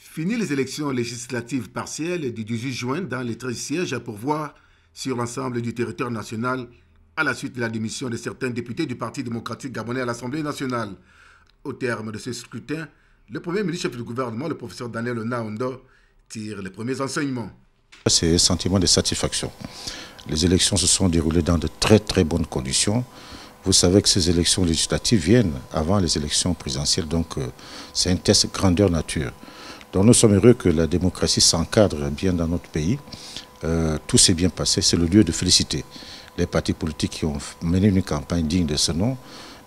Fini les élections législatives partielles du 18 juin dans les 13 sièges à pourvoir sur l'ensemble du territoire national à la suite de la démission de certains députés du Parti démocratique gabonais à l'Assemblée nationale. Au terme de ce scrutin, le premier ministre chef du gouvernement, le professeur Daniel Onaondo, tire les premiers enseignements. C'est un sentiment de satisfaction. Les élections se sont déroulées dans de très bonnes conditions. Vous savez que ces élections législatives viennent avant les élections présidentielles, donc c'est un test grandeur nature. Donc nous sommes heureux que la démocratie s'encadre bien dans notre pays. Tout s'est bien passé, c'est le lieu de féliciter les partis politiques qui ont mené une campagne digne de ce nom,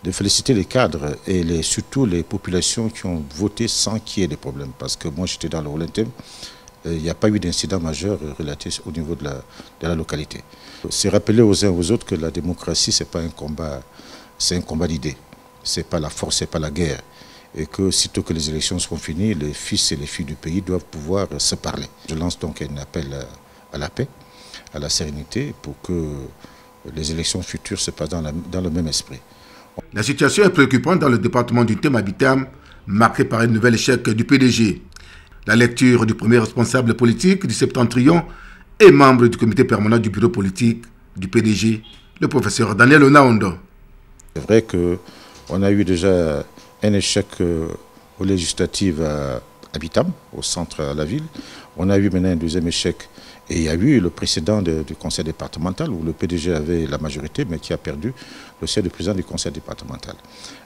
de féliciter les cadres et surtout les populations qui ont voté sans qu'il y ait des problèmes. Parce que moi j'étais dans le Rolentem, il n'y a pas eu d'incident majeur relatif au niveau de la localité. C'est rappeler aux uns aux autres que la démocratie, ce n'est pas un combat, c'est un combat d'idées. Ce n'est pas la force, ce n'est pas la guerre. Et que sitôt que les élections seront finies, les fils et les filles du pays doivent pouvoir se parler. Je lance donc un appel à la paix, à la sérénité, pour que les élections futures se passent dans le même esprit. La situation est préoccupante dans le département du Thème-Abitam, marqué par un nouvel échec du PDG. La lecture du premier responsable politique du Septentrion et membre du comité permanent du bureau politique du PDG, le professeur Daniel Onaondo. C'est vrai qu'on a eu déjà un échec aux législatives à Abitam, au centre à la ville. On a eu maintenant un deuxième échec. Et il y a eu le précédent du conseil départemental où le PDG avait la majorité mais qui a perdu le siège de président du conseil départemental.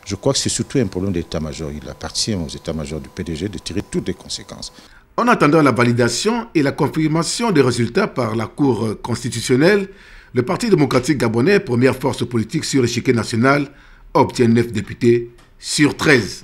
Je crois que c'est surtout un problème d'état-major. Il appartient aux états-majors du PDG de tirer toutes les conséquences. En attendant la validation et la confirmation des résultats par la Cour constitutionnelle, le Parti démocratique gabonais, première force politique sur l'échiquier national, obtient 9 députés sur 13.